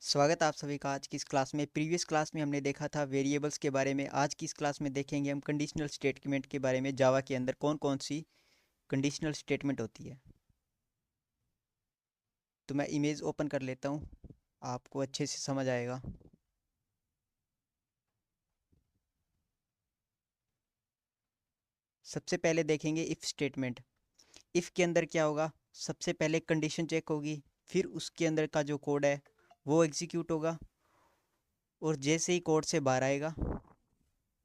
स्वागत है आप सभी का आज की इस क्लास में। प्रीवियस क्लास में हमने देखा था वेरिएबल्स के बारे में। आज की इस क्लास में देखेंगे हम कंडीशनल स्टेटमेंट के बारे में। जावा के अंदर कौन कौन सी कंडीशनल स्टेटमेंट होती है। तो मैं इमेज ओपन कर लेता हूँ, आपको अच्छे से समझ आएगा। सबसे पहले देखेंगे इफ़ स्टेटमेंट। इफ़ के अंदर क्या होगा, सबसे पहले कंडीशन चेक होगी, फिर उसके अंदर का जो कोड है वो एग्जीक्यूट होगा, और जैसे ही कोड से बाहर आएगा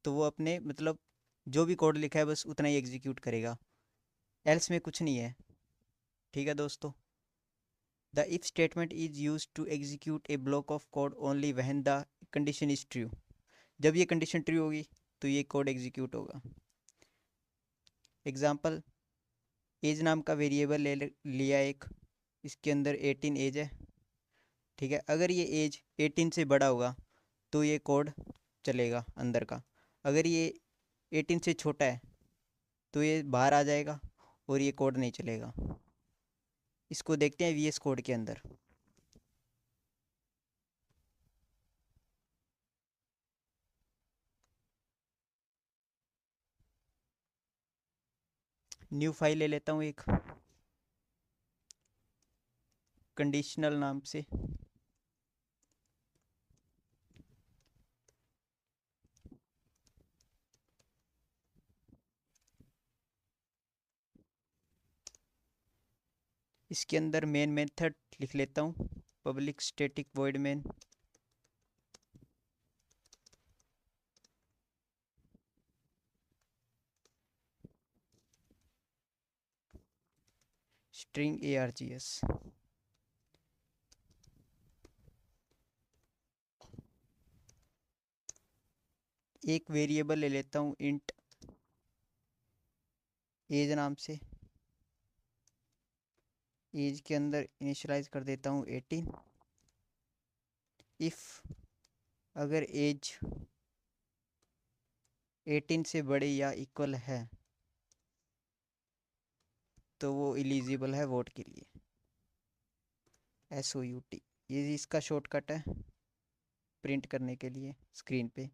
तो वो अपने मतलब जो भी कोड लिखा है बस उतना ही एग्जीक्यूट करेगा, एल्स में कुछ नहीं है। ठीक है दोस्तों। The if statement is used to execute a block of code only when the condition is true. जब ये कंडीशन ट्रू होगी तो ये कोड एग्जीक्यूट होगा। एग्जाम्पल, एज नाम का वेरिएबल लिया एक, इसके अंदर 18 एज है। ठीक है, अगर ये एज 18 से बड़ा होगा तो ये कोड चलेगा अंदर का। अगर ये 18 से छोटा है तो ये बाहर आ जाएगा और ये कोड नहीं चलेगा। इसको देखते हैं वीएस कोड के अंदर। न्यू फाइल ले लेता हूँ एक, कंडीशनल नाम से। इसके अंदर मेन मेथड लिख लेता हूँ, public static void main. String args। एक वेरिएबल ले लेता हूँ इंट एज नाम से। एज के अंदर इनिशियलाइज कर देता हूँ 18। इफ़ अगर एज 18 से बड़े या इक्वल है तो वो एलिजिबल है वोट के लिए। SOUT ये इसका शॉर्टकट है प्रिंट करने के लिए स्क्रीन पे।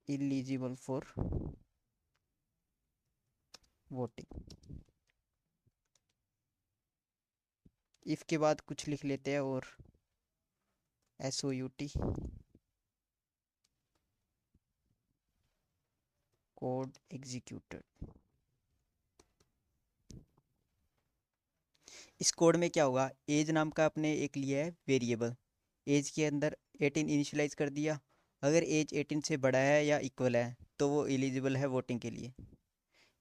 Eligible for voting. इफ़ के बाद कुछ लिख लेते हैं और SOUT कोड एग्जीक्यूटेड। इस कोड में क्या होगा, एज नाम का अपने एक लिया है वेरिएबल, एज के अंदर 18 इनिशियलाइज कर दिया। अगर एज 18 से बड़ा है या इक्वल है तो वो एलिजिबल है वोटिंग के लिए,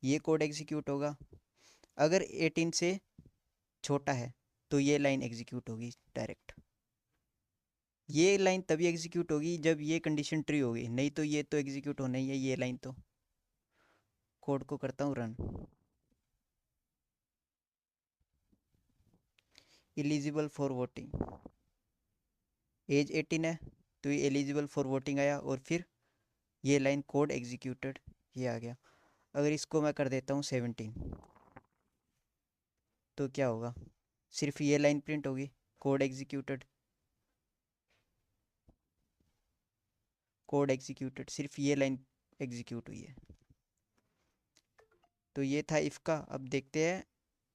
ये कोड एग्जीक्यूट होगा। अगर 18 से छोटा है तो ये लाइन एग्जीक्यूट होगी डायरेक्ट। ये लाइन तभी एग्जीक्यूट होगी जब ये कंडीशन ट्रू होगी, नहीं तो ये तो एग्जीक्यूट होना ही है ये लाइन तो। कोड को करता हूँ run. Eligible for voting, age 18 है तो ये एलिजिबल फॉर वोटिंग आया, और फिर ये लाइन कोड एग्जीक्यूटेड ये आ गया। अगर इसको मैं कर देता हूँ 17 तो क्या होगा, सिर्फ ये लाइन प्रिंट होगी, कोड एग्जीक्यूटेड। कोड एग्जीक्यूटेड, सिर्फ ये लाइन एग्जीक्यूट हुई है। तो ये था इफ़ का। अब देखते हैं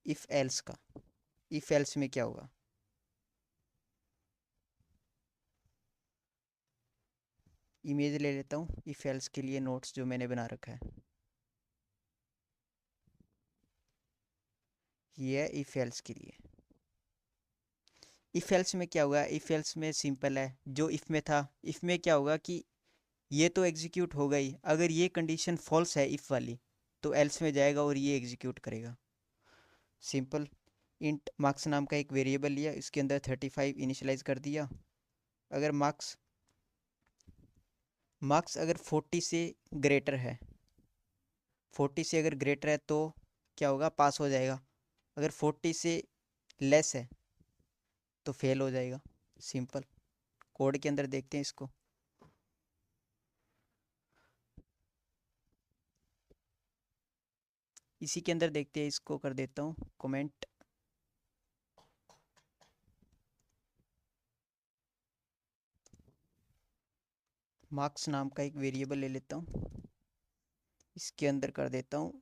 इफ़ एल्स का। इफ़ एल्स में क्या होगा, इमेज ले लेता हूँ इफ़ एल्स के लिए नोट्स जो मैंने बना रखा है। ये है इफ़ एल्स के लिए। इफ़ एल्स में क्या होगा, इफ़ एल्स में सिंपल है, जो इफ़ में था। इफ़ में क्या होगा कि ये तो एग्जीक्यूट हो गई, अगर ये कंडीशन फॉल्स है इफ़ वाली तो एल्स में जाएगा और ये एग्जीक्यूट करेगा। सिंपल, इंट मार्क्स नाम का एक वेरिएबल लिया, इसके अंदर 35 इनिशियलाइज कर दिया। अगर मार्क्स मार्क्स अगर 40 से ग्रेटर है, 40 से अगर ग्रेटर है तो क्या होगा, पास हो जाएगा। अगर 40 से लेस है तो फेल हो जाएगा। सिंपल, कोड के अंदर देखते हैं इसको। इसी के अंदर देखते हैं, इसको कर देता हूँ कमेंट। मार्क्स नाम का एक वेरिएबल ले लेता हूँ, इसके अंदर कर देता हूँ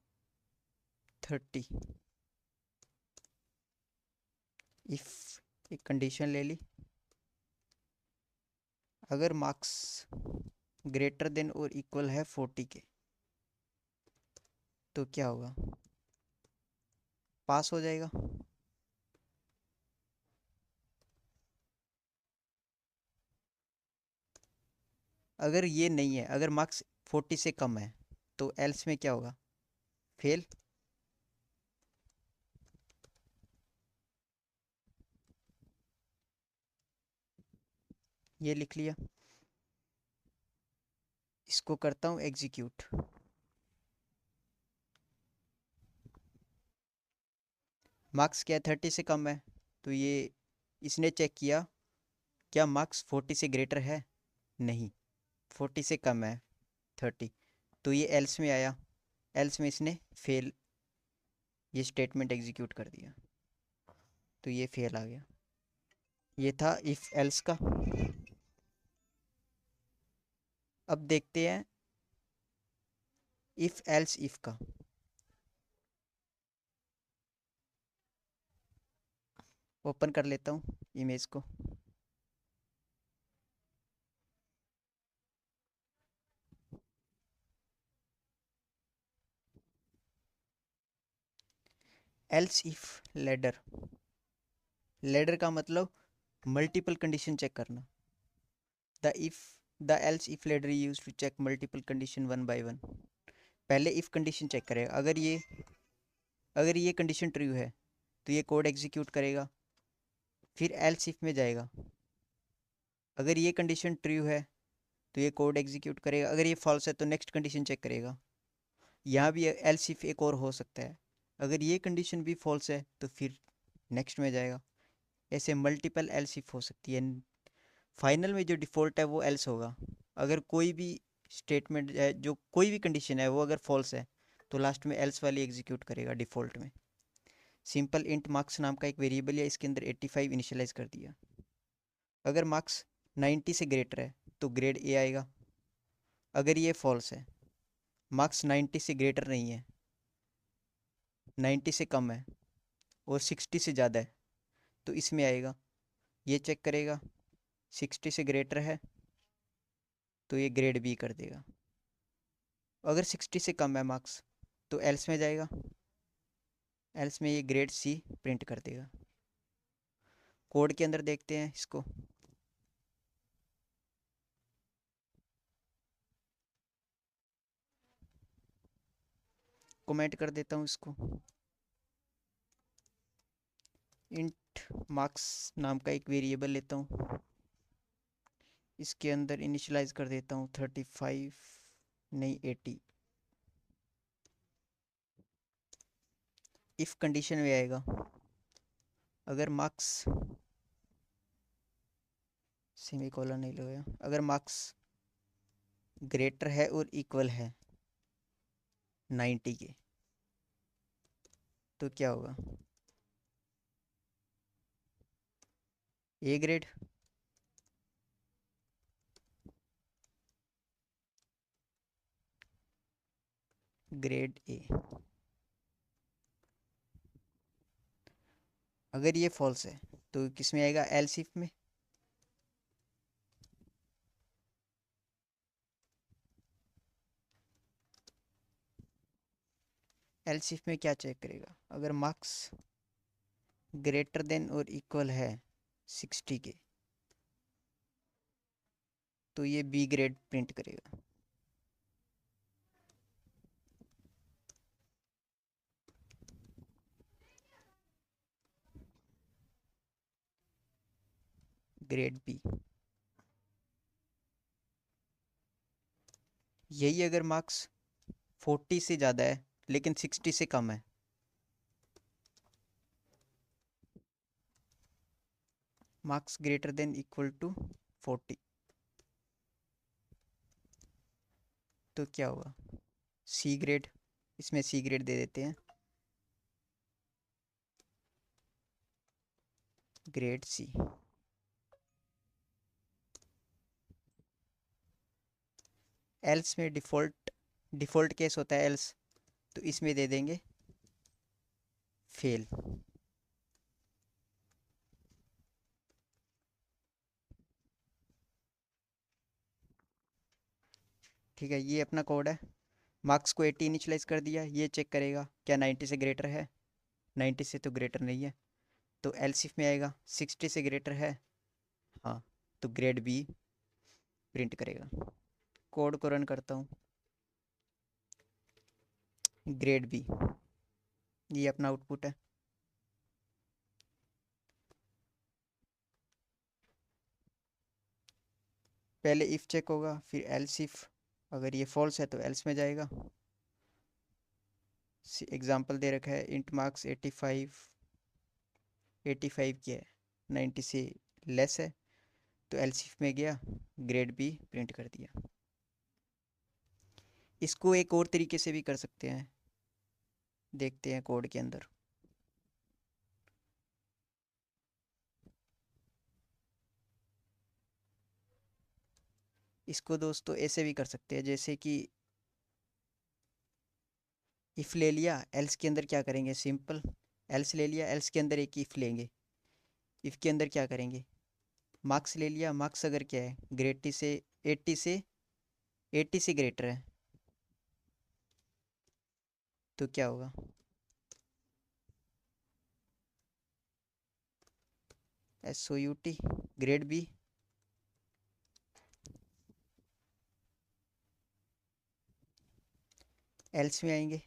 30। इफ एक कंडीशन ले ली, अगर मार्क्स ग्रेटर देन और इक्वल है 40 के तो क्या होगा, पास हो जाएगा। अगर ये नहीं है, अगर मार्क्स 40 से कम है तो एल्स में क्या होगा, फेल। ये लिख लिया, इसको करता हूँ एग्जीक्यूट। मार्क्स क्या है, 30 से कम है, तो ये इसने चेक किया क्या मार्क्स 40 से ग्रेटर है, नहीं, 40 से कम है 30, तो ये एल्स में आया, एल्स में इसने फेल ये स्टेटमेंट एग्जीक्यूट कर दिया, तो ये फेल आ गया। ये था इफ एल्स का। अब देखते हैं इफ एल्स इफ का। ओपन कर लेता हूँ इमेज को। एल्स इफ लेडर, लेडर का मतलब मल्टीपल कंडीशन चेक करना। The if the else if ladder use to check multiple condition one by one. पहले इफ कंडीशन चेक करेगा, अगर ये कंडीशन ट्रू है तो ये कोड एग्जीक्यूट करेगा, फिर एल्स इफ में जाएगा, अगर ये कंडीशन ट्रू है तो ये कोड एग्जीक्यूट करेगा, अगर ये फॉल्स है तो नेक्स्ट कंडीशन चेक करेगा। यहाँ भी एल्स इफ एक और हो सकता है, अगर ये कंडीशन भी फॉल्स है तो फिर नेक्स्ट में जाएगा। ऐसे मल्टीपल एल्स इफ हो सकती है। फाइनल में जो डिफ़ॉल्ट है वो एल्स होगा। अगर कोई भी स्टेटमेंट है, जो कोई भी कंडीशन है वो अगर फॉल्स है तो लास्ट में एल्स वाली एग्जीक्यूट करेगा डिफ़ॉल्ट में। सिंपल इंट मार्क्स नाम का एक वेरिएबल है, इसके अंदर 85 इनिशियलाइज कर दिया। अगर मार्क्स 90 से ग्रेटर है तो ग्रेड ए आएगा। अगर ये फॉल्स है, मार्क्स 90 से ग्रेटर नहीं है, 90 से कम है और 60 से ज़्यादा है तो इसमें आएगा, ये चेक करेगा, 60 से ग्रेटर है तो ये ग्रेड बी कर देगा। अगर 60 से कम है मार्क्स तो एल्स में जाएगा, एल्स में ये ग्रेड सी प्रिंट कर देगा। कोड के अंदर देखते हैं इसको। कमेंट कर देता हूँ इसको। इंट मार्क्स नाम का एक वेरिएबल लेता हूँ, इसके अंदर इनिशियलाइज कर देता हूँ 35 नहीं 80। इफ कंडीशन में आएगा, अगर मार्क्स सेमीकोलन नहीं लगाया, अगर मार्क्स ग्रेटर है और इक्वल है 90 के तो क्या होगा, ए ग्रेड। Grade A. अगर ये फॉल्स है तो किस में आएगा, एल्स इफ में। एल्स इफ में क्या चेक करेगा, अगर मार्क्स ग्रेटर देन और इक्वल है 60 के तो ये बी ग्रेड प्रिंट करेगा। Grade B. यही अगर मार्क्स 40 से ज़्यादा है लेकिन 60 से कम है, marks greater than equal to 40 तो क्या होगा, सी ग्रेड। इसमें सी ग्रेड दे देते हैं, ग्रेड सी। एल्स में डिफ़ॉल्ट केस होता है एल्स, तो इसमें दे देंगे फेल। ठीक है, ये अपना कोड है। मार्क्स को 80 इनिशलाइज कर दिया, ये चेक करेगा क्या 90 से ग्रेटर है। 90 से तो ग्रेटर नहीं है, तो एलसिफ में आएगा 60 से ग्रेटर है, हाँ, तो ग्रेड बी प्रिंट करेगा। कोड को रन करता हूँ, ग्रेड बी, ये अपना आउटपुट है। पहले इफ़ चेक होगा, फिर एल्स इफ, अगर ये फॉल्स है तो एल्स में जाएगा। एग्जांपल दे रखा है इंट मार्क्स 85 की है, 90 से लेस है, तो एल्स इफ में गया, ग्रेड बी प्रिंट कर दिया। इसको एक और तरीके से भी कर सकते हैं, देखते हैं कोड के अंदर। इसको दोस्तों ऐसे भी कर सकते हैं, जैसे कि इफ़ ले लिया, एल्स के अंदर क्या करेंगे, सिंपल एल्स ले लिया, एल्स के अंदर एक इफ़ लेंगे, इफ़ के अंदर क्या करेंगे, मार्क्स ले लिया, मार्क्स अगर क्या है ग्रेड से 80 से ग्रेटर है, तो क्या होगा, SOUT ग्रेड बी, एल्स में आएंगे,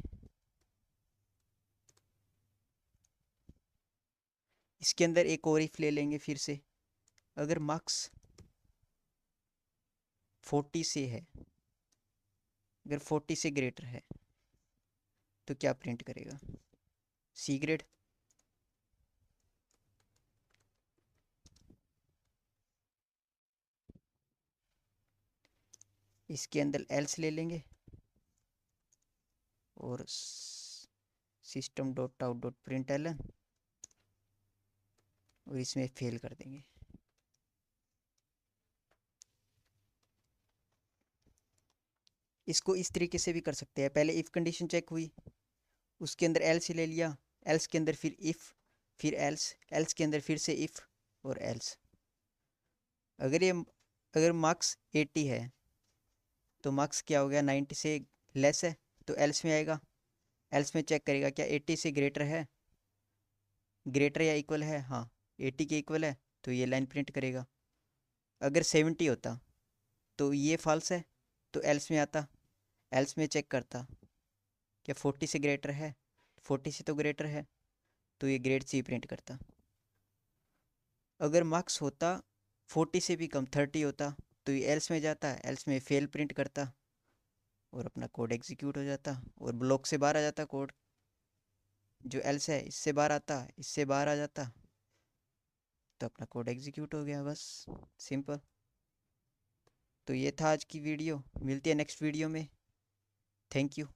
इसके अंदर एक और इफ ले लेंगे फिर से, अगर मार्क्स 40 से है, अगर 40 से ग्रेटर है, तो क्या प्रिंट करेगा, सी ग्रेड। इसके अंदर एल्स ले लेंगे और system dot out dot println, और इसमें फेल कर देंगे। इसको इस तरीके से भी कर सकते हैं, पहले इफ़ कंडीशन चेक हुई, उसके अंदर एल्स ले लिया, एल्स के अंदर फिर इफ़, फिर एल्स, एल्स के अंदर फिर से इफ़ और एल्स। अगर मार्क्स 80 है, तो मार्क्स क्या हो गया 90 से लेस है, तो एल्स में आएगा, एल्स में चेक करेगा क्या 80 से ग्रेटर है, ग्रेटर या इक्वल है, हाँ 80 के इक्वल है, तो ये लाइन प्रिंट करेगा। अगर 70 होता तो ये फॉल्स है, तो एल्स में आता, एल्स में चेक करता क्या 40 से ग्रेटर है, 40 से तो ग्रेटर है, तो ये ग्रेड सी प्रिंट करता। अगर मार्क्स होता 40 से भी कम, 30 होता, तो ये एल्स में जाता, एल्स में फेल प्रिंट करता, और अपना कोड एग्जीक्यूट हो जाता, और ब्लॉक से बाहर आ जाता कोड, जो एल्स है इससे बाहर आता, इससे बाहर आ जाता, तो अपना कोड एग्जीक्यूट हो गया, बस सिंपल। तो ये था आज की वीडियो, मिलती है नेक्स्ट वीडियो में, थैंक यू।